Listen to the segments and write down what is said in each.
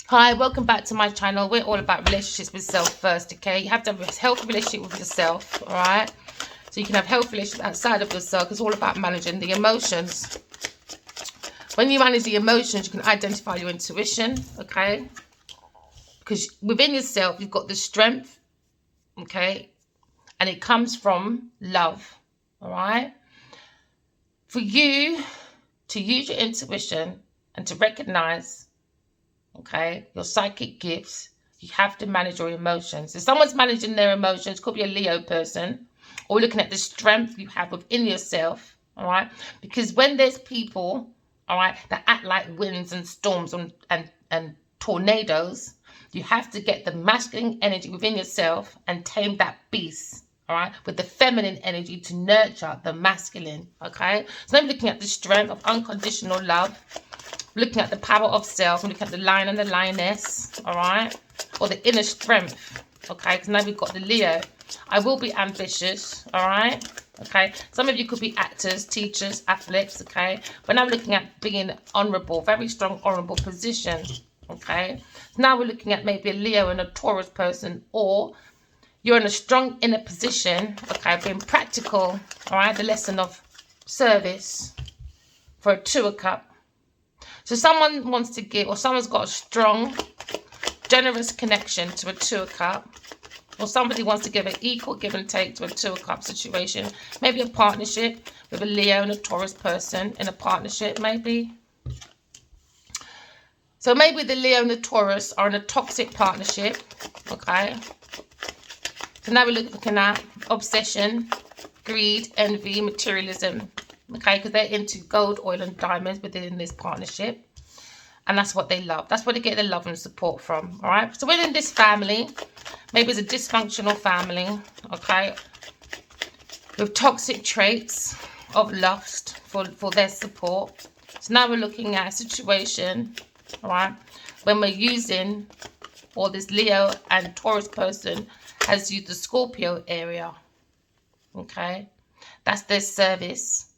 Hi, welcome back to my channel. We're all about relationships with self first, okay? You have to have a healthy relationship with yourself, all right? So you can have healthy relationships outside of yourself. It's all about managing the emotions. When you manage the emotions, you can identify your intuition, okay? Because within yourself, you've got the strength, okay? And it comes from love, all right? For you to use your intuition and to recognize, okay, your psychic gifts, you have to manage your emotions. If someone's managing their emotions, could be a Leo person, or looking at the strength you have within yourself, all right? Because when there's people, all right, that act like winds and storms and tornadoes, you have to get the masculine energy within yourself and tame that beast, all right, with the feminine energy to nurture the masculine, okay? So I'm looking at the strength of unconditional love, looking at the power of self, I'm looking at the lion and the lioness, all right, or the inner strength, okay, because now we've got the Leo. I will be ambitious, all right, okay. Some of you could be actors, teachers, athletes, okay. But now we're looking at being honorable, very strong, honorable position, okay. Now we're looking at maybe a Leo and a Taurus person, or you're in a strong inner position, okay, being practical, all right, the lesson of service for a Two of Cups. So someone wants to give, or someone's got a strong, generous connection to a Two of Cups, or somebody wants to give an equal give and take to a Two of Cups situation. Maybe a partnership with a Leo and a Taurus person in a partnership, maybe. So maybe the Leo and the Taurus are in a toxic partnership, okay? So now we're looking at obsession, greed, envy, materialism, okay? Because they're into gold, oil, and diamonds within this partnership. And that's what they love. That's where they get their love and support from, all right? So within this family, maybe it's a dysfunctional family, okay, with toxic traits of lust for their support. So now we're looking at a situation, all right, when we're using, or this Leo and Taurus person has used the Scorpio area, okay? That's their service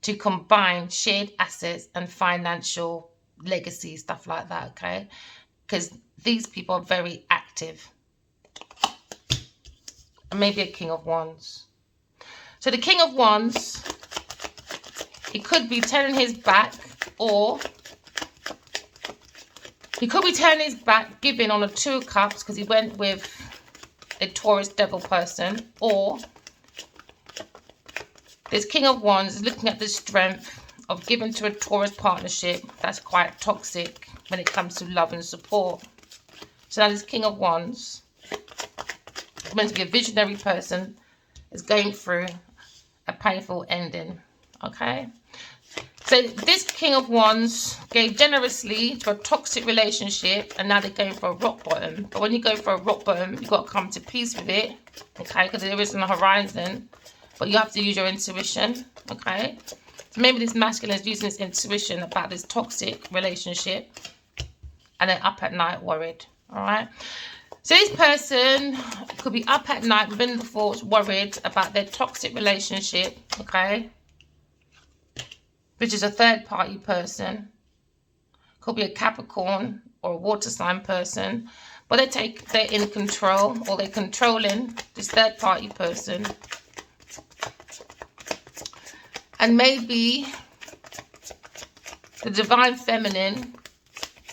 to combine shared assets and financial legacy, stuff like that, okay? Because these people are very active. And maybe a King of Wands. So the King of Wands, he could be turning his back, or he could be turning his back, giving on a Two of Cups because he went with a Taurus devil person, or this King of Wands is looking at the strength of giving to a Taurus partnership that's quite toxic when it comes to love and support. So now this King of Wands, meant to be a visionary person, is going through a painful ending, okay? So this King of Wands gave generously to a toxic relationship, and now they're going for a rock bottom. But when you go for a rock bottom, you've got to come to peace with it, okay? Because there isn't a horizon, but you have to use your intuition, okay? So maybe this masculine is using his intuition about this toxic relationship, and then up at night worried, all right? So this person could be up at night within the thoughts, worried about their toxic relationship, okay? Which is a third party person. Could be a Capricorn or a water sign person. But they're in control, or they're controlling this third party person. And maybe the divine feminine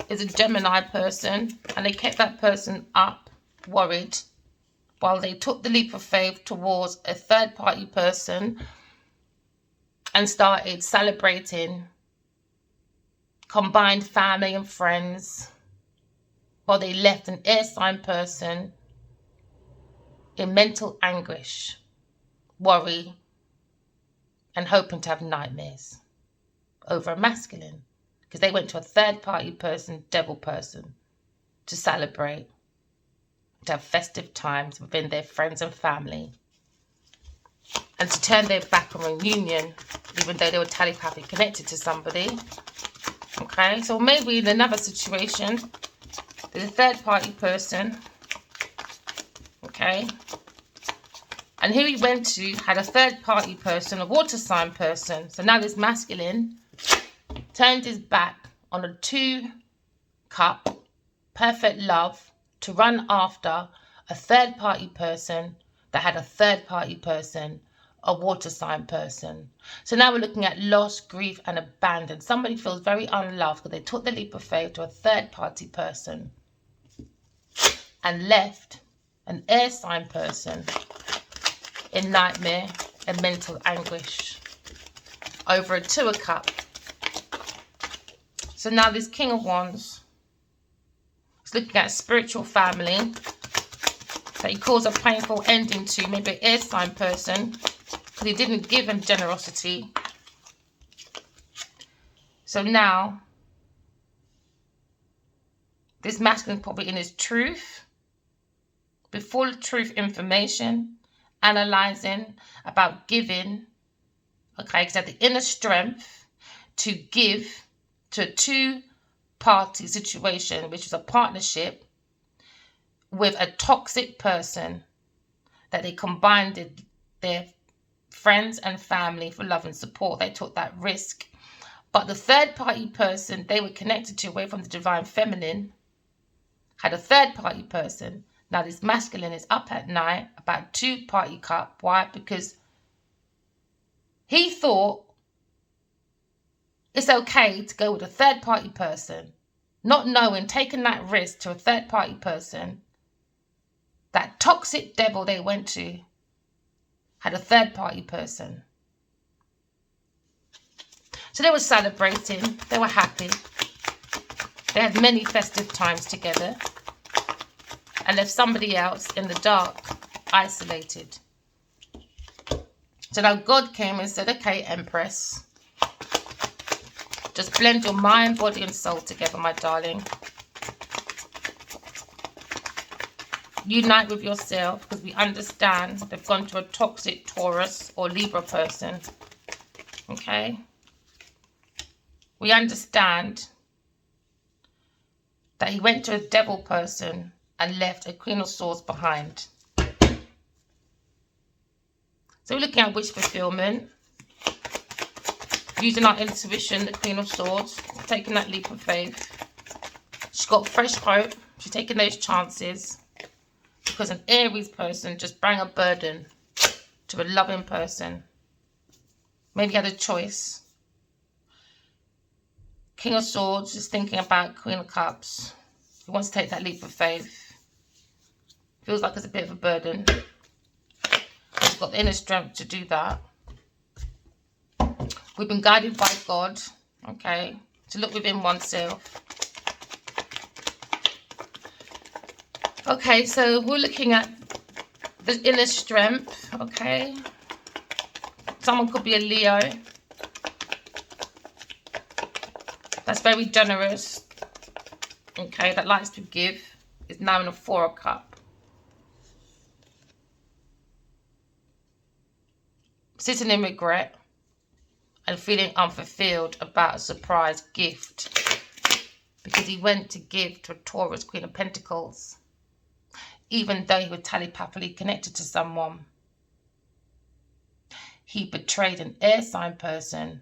is a Gemini person, and they kept that person up, worried, while they took the leap of faith towards a third party person and started celebrating combined family and friends, while they left an air sign person in mental anguish, worry, and hoping to have nightmares over a masculine, because they went to a third party person, devil person, to celebrate, to have festive times within their friends and family, and to turn their back on reunion, even though they were telepathically connected to somebody, okay? So maybe in another situation, there's a third party person, okay? And who he went to had a third party person, a water sign person. So now this masculine turned his back on a Two Cup perfect love to run after a third-party person that had a third-party person, a water sign person. So now we're looking at loss, grief, and abandon. Somebody feels very unloved because they took the leap of faith to a third-party person and left an air sign person in nightmare and mental anguish over a 2 of Cups. So now this King of Wands is looking at a spiritual family that he calls a painful ending to, maybe an air sign person, because he didn't give him generosity. So now this masculine probably in his truth, with full truth information, analysing about giving, okay, because he had the inner strength to give to a 2-party situation, which was a partnership with a toxic person that they combined their friends and family for love and support. They took that risk. But the third-party person they were connected to, away from the divine feminine, had a third-party person. Now this masculine is up at night about 2-party cup. Why? Because he thought it's okay to go with a third-party person, not knowing, taking that risk to a third-party person. That toxic devil they went to had a third-party person. So they were celebrating. They were happy. They had many festive times together and left somebody else in the dark, isolated. So now God came and said, okay, Empress, just blend your mind, body and soul together, my darling. Unite with yourself, because we understand they've gone to a toxic Taurus or Libra person. Okay? We understand that he went to a devil person and left a Queen of Swords behind. So we're looking at wish fulfillment. Using our intuition, the Queen of Swords, taking that leap of faith. She's got fresh hope. She's taking those chances. Because an Aries person just brought a burden to a loving person. Maybe had a choice. King of Swords is thinking about Queen of Cups. He wants to take that leap of faith. Feels like it's a bit of a burden. He's got the inner strength to do that. We've been guided by God, okay, to look within oneself. Okay, so we're looking at the inner strength, okay. Someone could be a Leo. That's very generous, okay, that likes to give, is now in a 4 of Cups. Sitting in regret and feeling unfulfilled about a surprise gift because he went to give to a Taurus, Queen of Pentacles, even though he was telepathically connected to someone. He betrayed an air sign person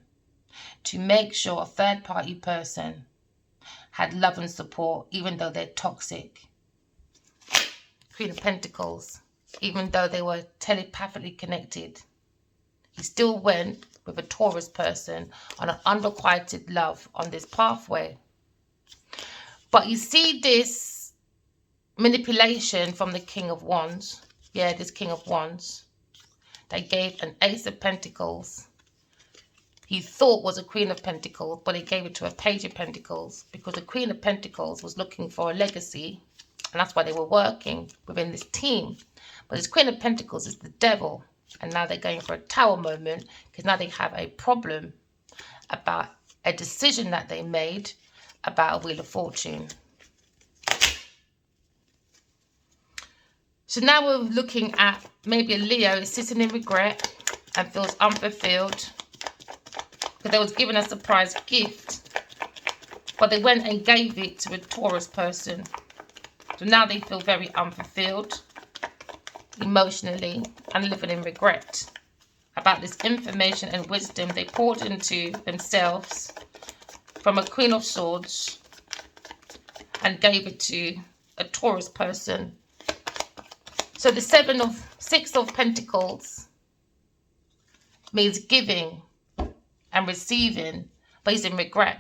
to make sure a third-party person had love and support, even though they're toxic. Queen of Pentacles, even though they were telepathically connected, he still went with a Taurus person on an unrequited love on this pathway. But you see this manipulation from the King of Wands. Yeah, this King of Wands. They gave an Ace of Pentacles. He thought was a Queen of Pentacles, but he gave it to a Page of Pentacles because the Queen of Pentacles was looking for a legacy, and that's why they were working within this team. But this Queen of Pentacles is the devil, and now they're going for a Tower moment because now they have a problem about a decision that they made about a Wheel of Fortune. So now we're looking at maybe a Leo is sitting in regret and feels unfulfilled because they was given a surprise gift, but they went and gave it to a Taurus person. So now they feel very unfulfilled emotionally and living in regret about this information and wisdom they poured into themselves from a Queen of Swords and gave it to a Taurus person. So the 6 of Pentacles means giving and receiving, but he's in regret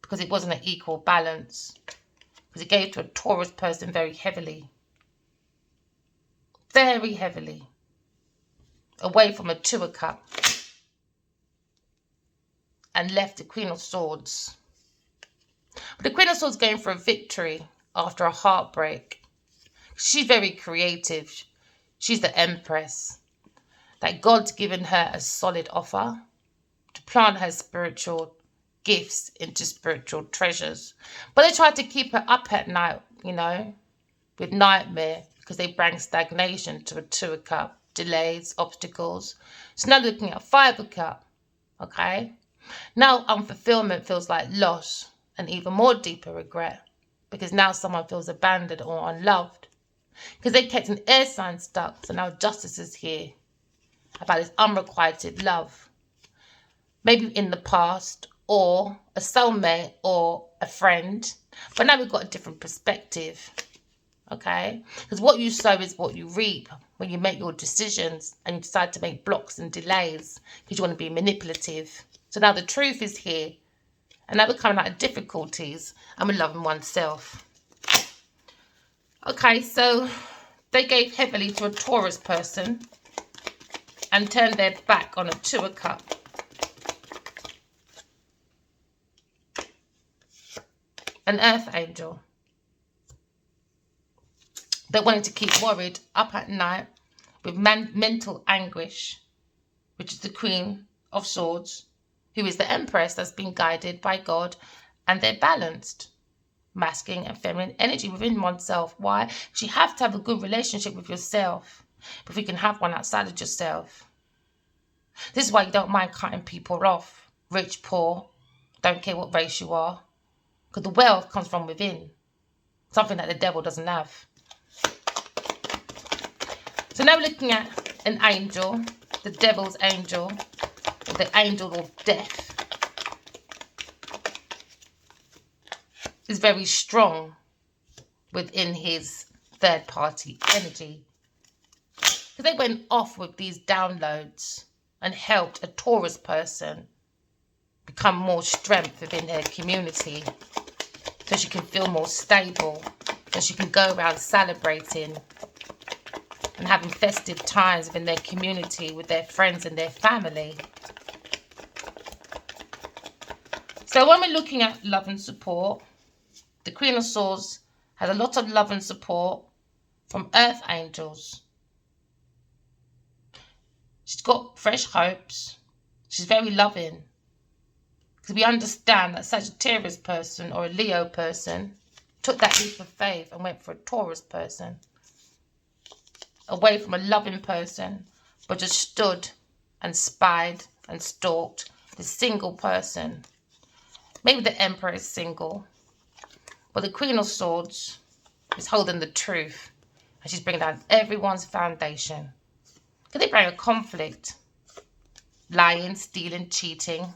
because it wasn't an equal balance, because he gave to a Taurus person very heavily, away from a 2 of Cups, and left the Queen of Swords. But the Queen of Swords going for a victory after a heartbreak. She's very creative. She's the Empress. That God's given her a solid offer to plant her spiritual gifts into spiritual treasures. But they tried to keep her up at night, you know, with nightmare, because they bring stagnation to a 2 of Cups, delays, obstacles. So now looking at 5 of Cups, okay? Now unfulfillment feels like loss and even more deeper regret, because now someone feels abandoned or unloved, because they kept an air sign stuck. So now justice is here about this unrequited love, maybe in the past, or a soulmate or a friend. But now we've got a different perspective, okay? Because what you sow is what you reap when you make your decisions and you decide to make blocks and delays because you want to be manipulative. So now the truth is here, and now we're coming out of difficulties and we're loving oneself. Okay, so they gave heavily to a Taurus person and turned their back on a 2 of Cups. An earth angel. They wanted to keep worried up at night with mental anguish, which is the Queen of Swords, who is the Empress that's been guided by God, and they're balanced. Masculine and feminine energy within oneself. Why? Because you have to have a good relationship with yourself before you can have one outside of yourself. This is why you don't mind cutting people off. Rich, poor, don't care what race you are. Because the wealth comes from within. Something that the devil doesn't have. So now we're looking at an angel, the devil's angel, or the angel of death. Is very strong within his third party energy. So they went off with these downloads and helped a Taurus person become more strength within their community, so she can feel more stable, so she can go around celebrating and having festive times within their community with their friends and their family. So when we're looking at love and support, the Queen of Swords has a lot of love and support from earth angels. She's got fresh hopes. She's very loving. Because we understand that Sagittarius person or a Leo person took that leap of faith and went for a Taurus person. Away from a loving person, but just stood and spied and stalked the single person. Maybe the Emperor is single. But the Queen of Swords is holding the truth, and she's bringing down everyone's foundation. Because they bring a conflict. Lying, stealing, cheating,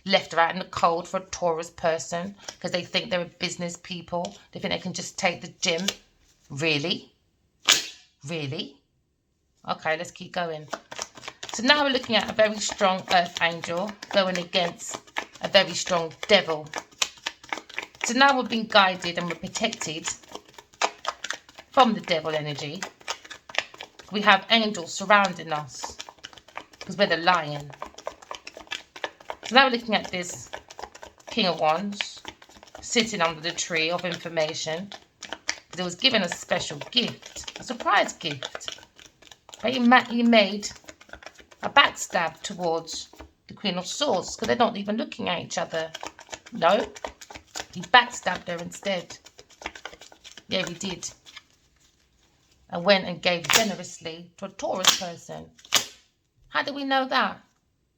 left out in the cold for a Taurus person because they think they're business people. They think they can just take the gym. Really? Really? Okay, let's keep going. So now we're looking at a very strong earth angel going against a very strong devil. So now we're being guided and we're protected from the devil energy. We have angels surrounding us because we're the lion. So now we're looking at this King of Wands sitting under the tree of information. He was given a special gift, a surprise gift. But he made a backstab towards the Queen of Swords because they're not even looking at each other. No. He backstabbed her instead. Yeah, he did. And went and gave generously to a Taurus person. How do we know that?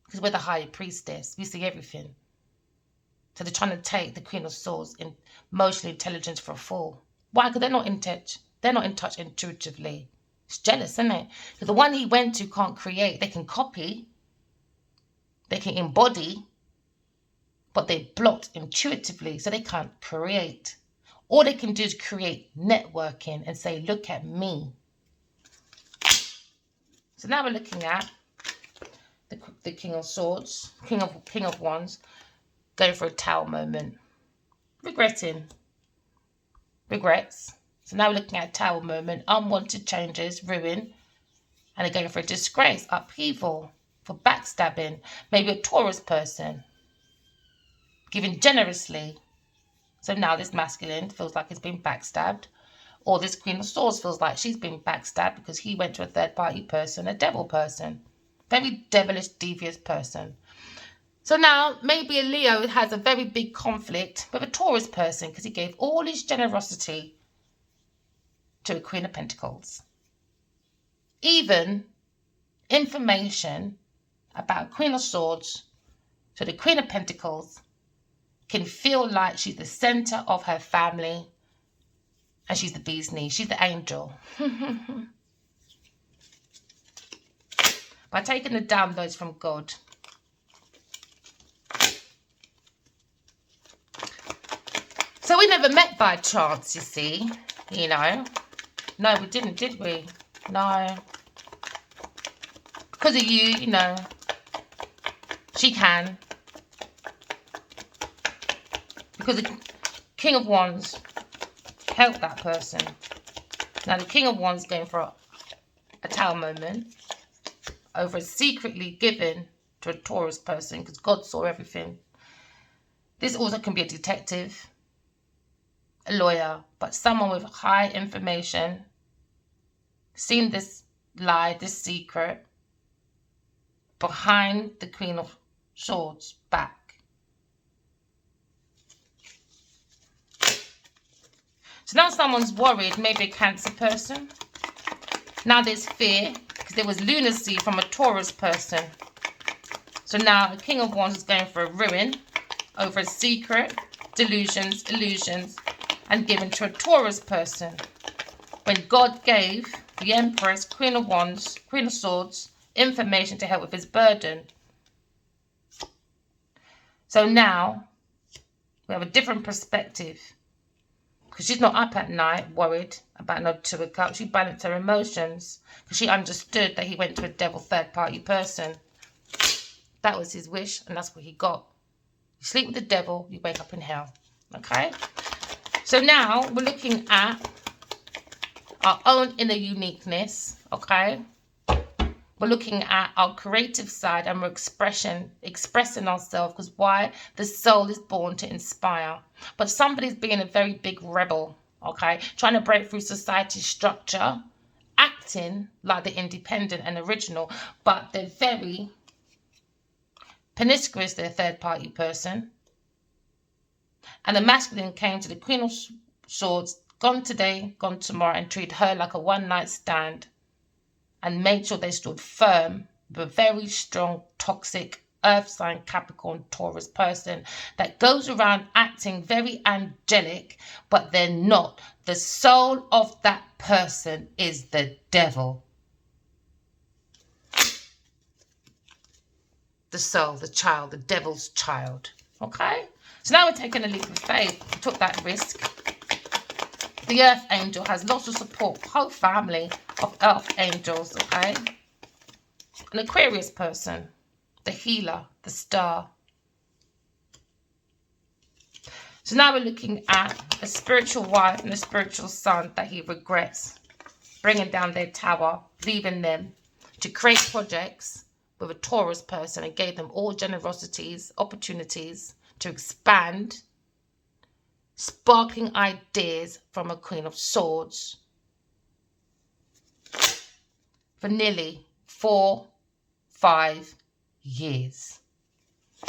Because we're the high priestess. We see everything. So they're trying to take the Queen of Swords in emotional intelligence for a fool. Why? Because they're not in touch. They're not in touch intuitively. It's jealous, isn't it? Because the one he went to can't create. They can copy. They can embody. But they're blocked intuitively, so they can't create. All they can do is create networking and say, look at me. So now we're looking at the King of Swords, King of Wands, going for a Tower moment. Regrets. So now we're looking at a Tower moment, unwanted changes, ruin, and they're going for a disgrace, upheaval, for backstabbing. Maybe a Taurus person, giving generously. So now this masculine feels like he's been backstabbed. Or this Queen of Swords feels like she's been backstabbed because he went to a third-party person, a devil person. Very devilish, devious person. So now maybe a Leo has a very big conflict with a Taurus person because he gave all his generosity to a Queen of Pentacles. Even information about Queen of Swords to the Queen of Pentacles can feel like she's the center of her family and she's the bee's knees. She's the angel. By taking the downloads from God. So we never met by chance, you see. You know. No, we didn't, did we? No. Because of you, you know. She can. Because the King of Wands helped that person. Now the King of Wands going for a Tower moment over a secretly given to a Taurus person because God saw everything. This also can be a detective, a lawyer, but someone with high information, seen this lie, this secret behind the Queen of Swords back. So now someone's worried, maybe a Cancer person. Now there's fear because there was lunacy from a Taurus person. So now the King of Wands is going for a ruin over a secret, delusions, illusions, and given to a Taurus person. When God gave the Empress, Queen of Wands, Queen of Swords, information to help with his burden. So now we have a different perspective. Because she's not up at night worried about no Two of Cups. She balanced her emotions because she understood that he went to a devil third-party person. That was his wish and that's what he got. You sleep with the devil, you wake up in hell. Okay? So now we're looking at our own inner uniqueness. Okay? We're looking at our creative side and we're expressing ourselves because why? The soul is born to inspire. But somebody's being a very big rebel, okay? Trying to break through society's structure, acting like the independent and original, but they're very promiscuous, they're a third-party person. And the masculine came to the Queen of Swords, gone today, gone tomorrow, and treated her like a one-night stand. And made sure they stood firm with a very strong, toxic, earth sign, Capricorn, Taurus person that goes around acting very angelic, but they're not. The soul of that person is the devil. The soul, the child, the devil's child. Okay? So now we're taking a leap of faith. We took that risk. The Earth Angel has lots of support, whole family of Earth Angels, okay? An Aquarius person, the healer, the star. So now we're looking at a spiritual wife and a spiritual son that he regrets, bringing down their tower, leaving them to create projects with a Taurus person and gave them all generosities, opportunities to expand, sparking ideas from a Queen of Swords for nearly 4-5 years.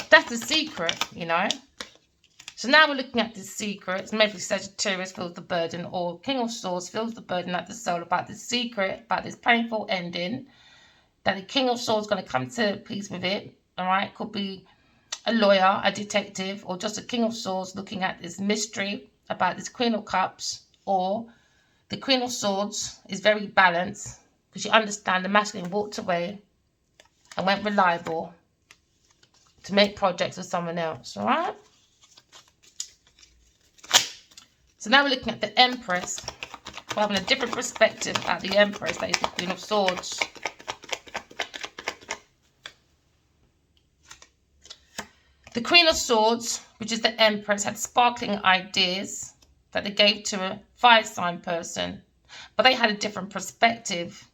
That's the secret, you know. So now we're looking at the secrets. Maybe Sagittarius feels the burden or King of Swords feels the burden at the soul about the secret, about this painful ending. That the King of Swords is going to come to peace with it. All right. Could be a lawyer, a detective, or just a King of Swords looking at this mystery about this Queen of Cups. Or the Queen of Swords is very balanced because you understand the masculine walked away and went reliable to make projects with someone else. All right. So now we're looking at the Empress. We're having a different perspective about the Empress, that is the Queen of Swords. The Queen of Swords, which is the Empress, had sparkling ideas that they gave to a fire sign person, but they had a different perspective.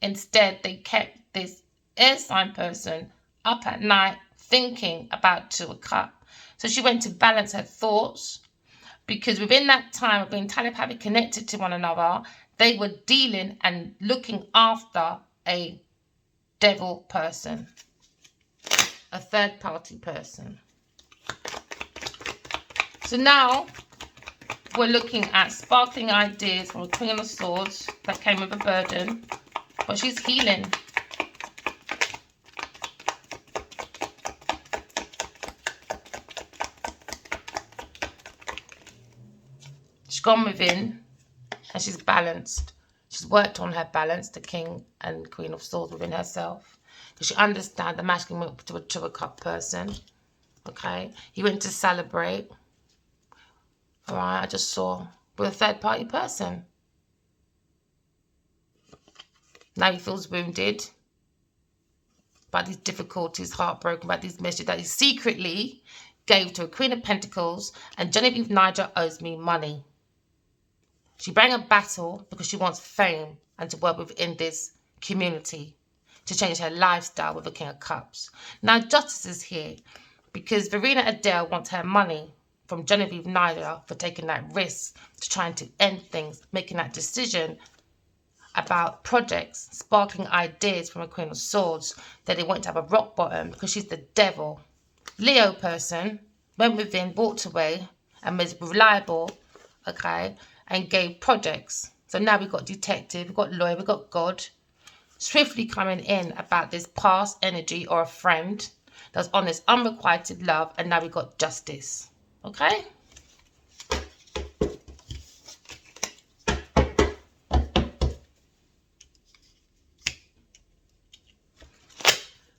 Instead, they kept this air sign person up at night thinking about 2 of Cups. So she went to balance her thoughts, because within that time of being telepathically connected to one another, they were dealing and looking after a devil person, a third party person. So now we're looking at sparkling ideas from a Queen of Swords that came with a burden, but she's healing. She's gone within and she's balanced. She's worked on her balance, the King and Queen of Swords within herself, because she understands the masculine went to a 2 of Cups person. Okay, he went to celebrate. All right, I just saw with a third party person. Now he feels wounded about these difficulties, heartbroken about these messages that he secretly gave to a Queen of Pentacles, and Genevieve Niger owes me money. She brought a battle because she wants fame and to work within this community to change her lifestyle with the King of Cups. Now justice is here because Verena Adele wants her money from Genevieve Niger for taking that risk to trying to end things, making that decision about projects, sparkling ideas from a Queen of Swords that they want to have a rock bottom because she's the devil. Leo person went within, walked away and was reliable, okay, and gave projects. So now we've got detective, we've got lawyer, we've got God swiftly coming in about this past energy or a friend that's on this unrequited love, and now we've got justice. Okay?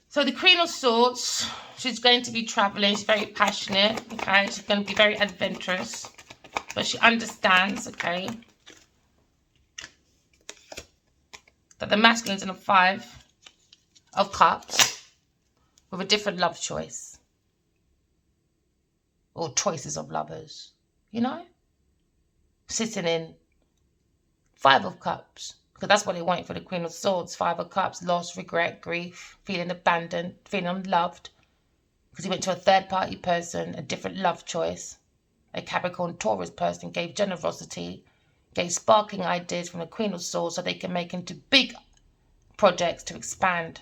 So the Queen of Swords, she's going to be traveling. She's very passionate, okay? She's going to be very adventurous. But she understands, okay, that the masculine is in a 5 of Cups with a different love choice. Or choices of lovers, you know? Sitting in 5 of Cups. Because that's what they want for the Queen of Swords. 5 of Cups, loss, regret, grief, feeling abandoned, feeling unloved. Because he went to a third party person, a different love choice. A Capricorn Taurus person gave generosity, gave sparkling ideas from the Queen of Swords so they can make into big projects to expand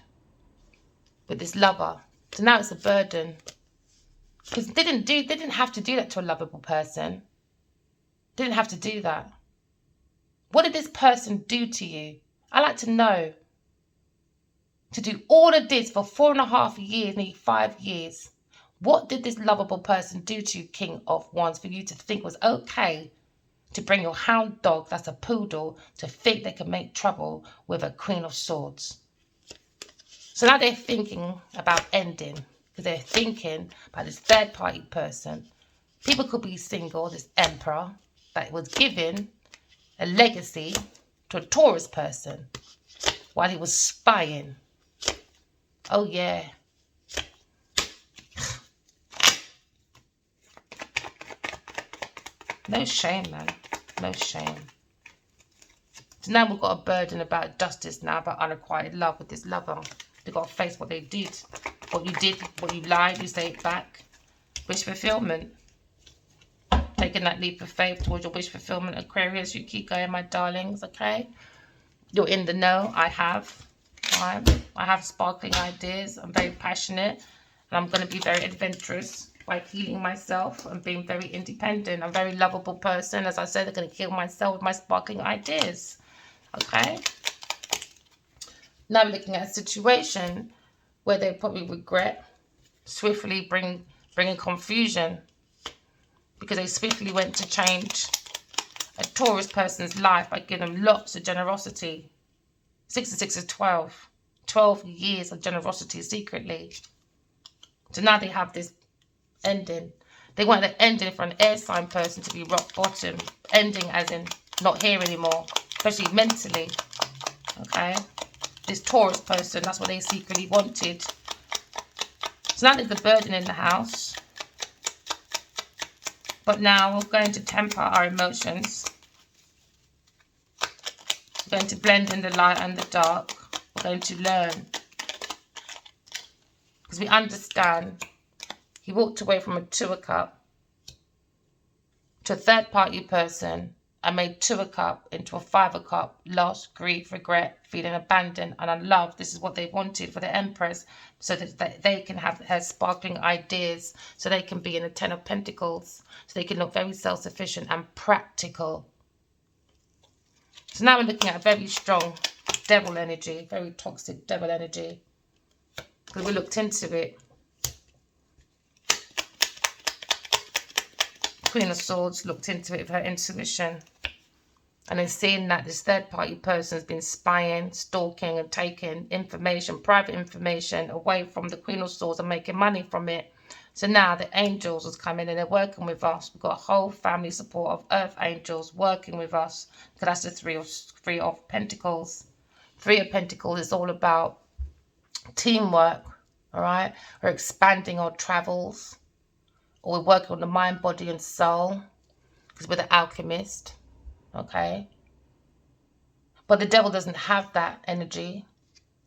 with this lover. So now it's a burden. Because they didn't have to do that to a lovable person. They didn't have to do that. What did this person do to you? I like to know. To do all of this for 4.5 years, nearly 5 years. What did this lovable person do to you, King of Wands, for you to think was okay to bring your hound dog, that's a poodle, to think they can make trouble with a Queen of Swords? So now they're thinking about ending, because they're thinking about this third party person. People could be single, this emperor that was given a legacy to a Taurus person while he was spying. Oh yeah. No shame, man. No shame. So now we've got a burden about justice now, about unrequited love with this lover. They've got to face what they did. What you did, what you lied, you say it back. Wish fulfillment. Taking that leap of faith towards your wish fulfillment, Aquarius. You keep going, my darlings, okay? You're in the know. I have. Right? I have sparkling ideas. I'm very passionate. And I'm going to be very adventurous by healing myself and being very independent. I'm a very lovable person. As I said, I'm going to heal myself with my sparkling ideas. Okay? Now we're looking at a situation where they probably regret, swiftly bringing confusion, because they swiftly went to change a Taurus person's life by giving them lots of generosity. 6 and 6 is 12. 12 years of generosity secretly. So now they have this ending. They want the ending for an air sign person to be rock bottom. Ending as in not here anymore, especially mentally. Okay? This Taurus person, that's what they secretly wanted. So now there's the burden in the house. But now we're going to temper our emotions. We're going to blend in the light and the dark. We're going to learn. Because we understand he walked away from a 2 of Cups to a third party person and made 2 of Cups into a 5 of Cups. Loss, grief, regret, feeling abandoned and unloved. This is what they wanted for the Empress, so that they can have her sparkling ideas, so they can be in the 10 of Pentacles, so they can look very self-sufficient and practical. So now we're looking at a very strong devil energy, very toxic devil energy, because we looked into it. Queen of Swords looked into it with her intuition, and then seeing that this third party person has been spying, stalking and taking information, private information away from the Queen of Swords and making money from it. So now the angels has come in and they're working with us. We've got a whole family support of earth angels working with us, because that's the three of Pentacles. 3 of Pentacles is all about teamwork. All right, we're expanding our travels, or we're working on the mind, body and soul, because we're the alchemist. Okay, but the devil doesn't have that energy,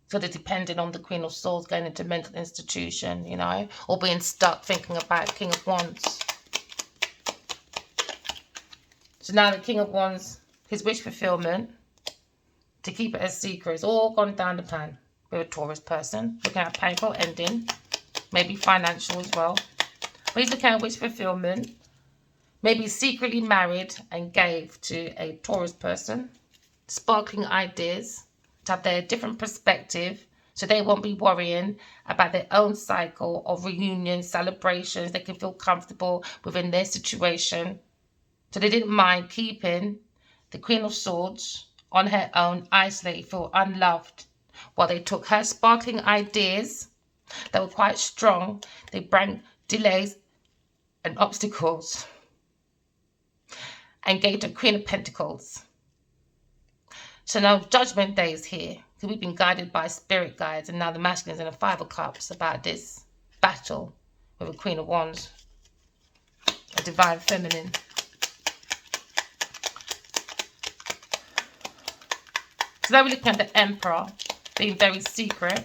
so they're depending on the Queen of Swords going into mental institution, you know, or being stuck thinking about King of Wands. So now the King of Wands, his wish fulfillment to keep it a secret, is all gone down the pan with a Taurus person looking at painful ending, maybe financial as well. But he's looking at wish fulfillment. Maybe secretly married and gave to a Taurus person. Sparkling ideas to have their different perspective, so they won't be worrying about their own cycle of reunions, celebrations. They can feel comfortable within their situation. So they didn't mind keeping the Queen of Swords on her own, isolated, feel unloved, while they took her sparkling ideas that were quite strong. They brought delays and obstacles and gave to Queen of Pentacles. So now Judgment Day is here, because we've been guided by spirit guides, and now the masculine is in a 5 of Cups about this battle with a Queen of Wands, a divine feminine. So now we're looking at the Emperor being very secret,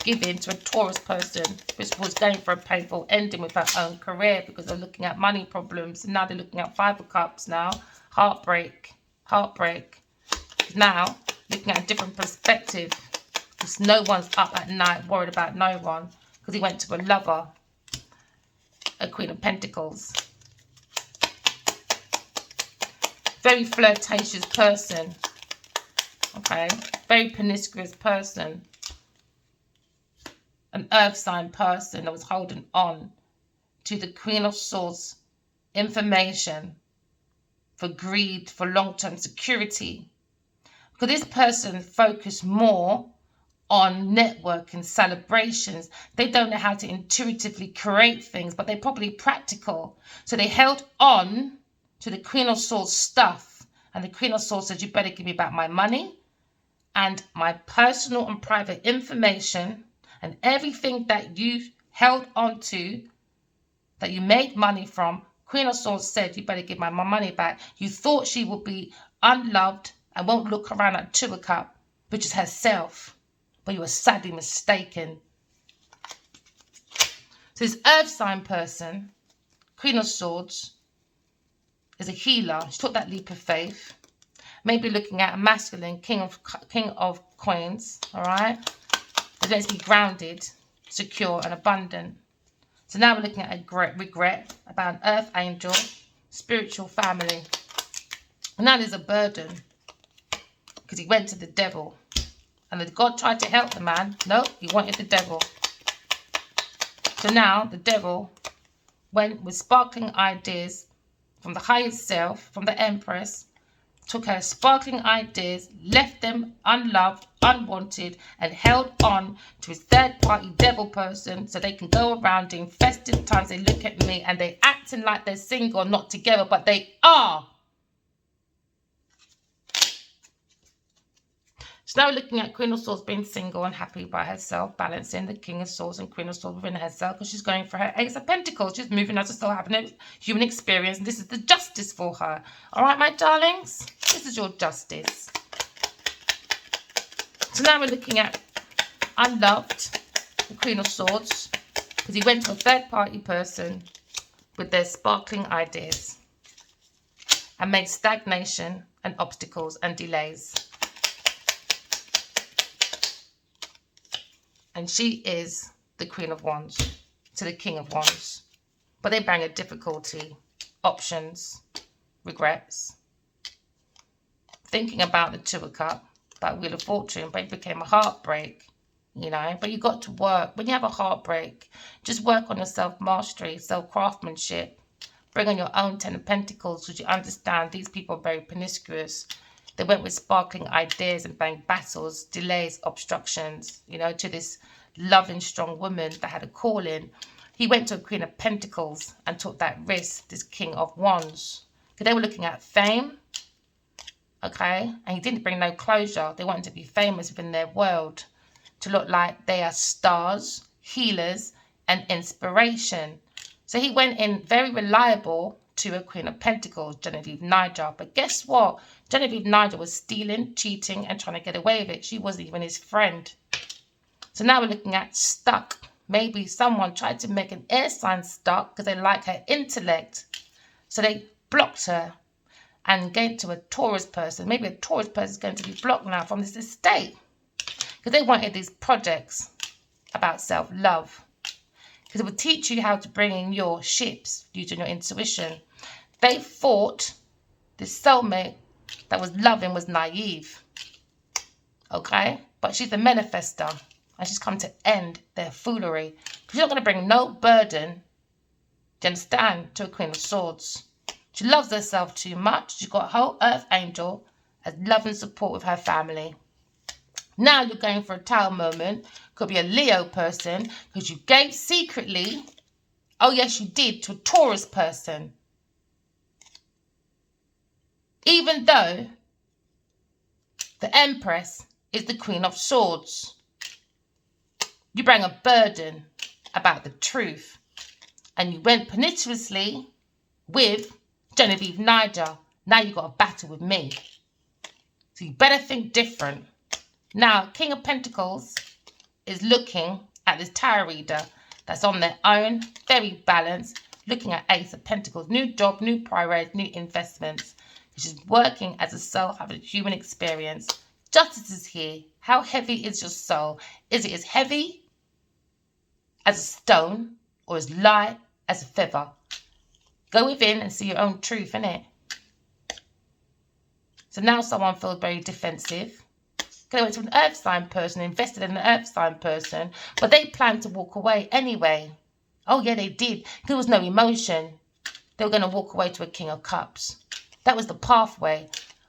giving to a Taurus person, which was going for a painful ending with her own career, because they're looking at money problems. And now they're looking at 5 of Cups now. Heartbreak. Heartbreak. Now looking at a different perspective, because no one's up at night worried about no one, because he went to a lover, a Queen of Pentacles. Very flirtatious person. Okay. Very promiscuous person. An earth sign person that was holding on to the Queen of Swords information for greed, for long-term security. Because this person focused more on network and celebrations. They don't know how to intuitively create things, but they're probably practical. So they held on to the Queen of Swords stuff. And the Queen of Swords said, you better give me back my money and my personal and private information. And everything that you held on to, that you made money from, Queen of Swords said, you better give my money back. You thought she would be unloved and won't look around at 2 of Cups, which is herself. But you were sadly mistaken. So this earth sign person, Queen of Swords, is a healer. She took that leap of faith. Maybe looking at a masculine King of Coins, all right? But let's be grounded, secure and abundant. So now we're looking at a great regret about an earth angel, spiritual family. And now there's a burden, because he went to the devil. And God tried to help the man. No, he wanted the devil. So now the devil went with sparkling ideas from the highest self, from the Empress, took her sparkling ideas, left them unloved, unwanted, and held on to his third-party devil person so they can go around doing festive times. They look at me and they acting like they're single, not together, but they are. So now we're looking at Queen of Swords being single and happy by herself, balancing the King of Swords and Queen of Swords within herself because she's going for her Ace of Pentacles. She's moving as a soul, having a human experience. And this is the justice for her. All right, my darlings? This is your justice. So now we're looking at unloved, the Queen of Swords, because he went to a third-party person with their sparkling ideas and made stagnation and obstacles and delays. And she is the Queen of Wands to the King of Wands. But they bring a difficulty, options, regrets. Thinking about the Two of Cups, about Wheel of Fortune, but it became a heartbreak, you know. But you got to work. When you have a heartbreak, just work on your self-mastery, self-craftsmanship. Bring on your own Ten of Pentacles because you understand these people are very promiscuous. They went with sparkling ideas and bang battles, delays, obstructions, you know, to this loving, strong woman that had a calling. He went to a Queen of Pentacles and took that risk, this King of Wands. Because they were looking at fame, okay? And he didn't bring no closure. They wanted to be famous within their world, to look like they are stars, healers, and inspiration. So he went in very reliable to a Queen of Pentacles, Genevieve Niger. But guess what? Genevieve Niger was stealing, cheating, and trying to get away with it. She wasn't even his friend. So now we're looking at stuck. Maybe someone tried to make an air sign stuck because they like her intellect. So they blocked her and gave it to a Taurus person. Maybe a Taurus person is going to be blocked now from this estate because they wanted these projects about self-love. Because it would teach you how to bring in your ships using your intuition. They thought this soulmate that was loving was naive. Okay? But she's a manifester. And she's come to end their foolery. Because you're not going to bring no burden, do you understand, to a Queen of Swords. She loves herself too much. She's got a whole earth angel as love and support with her family. Now you're going for a Tower moment. Could be a Leo person because you gave secretly, oh yes you did, to a Taurus person. Even though the Empress is the Queen of Swords. You bring a burden about the truth. And you went promiscuously with Genevieve Niger. Now you've got a battle with me. So you better think different. Now, King of Pentacles is looking at this tarot reader that's on their own, very balanced, looking at Ace of Pentacles. New job, new priorities, new investments. She's working as a soul, having a human experience. Justice is here. How heavy is your soul? Is it as heavy as a stone or as light as a feather? Go within and see your own truth, innit? So now someone feels very defensive. They went to an earth sign person, invested in an earth sign person, but they planned to walk away anyway. Oh yeah, they did. There was no emotion. They were going to walk away to a King of Cups. That was the pathway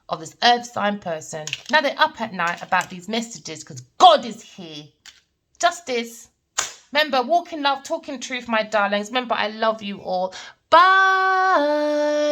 of this earth sign person. Now they're up at night about these messages because God is here. Justice. Remember, walk in love, talk in truth, my darlings. Remember, I love you all. Bye.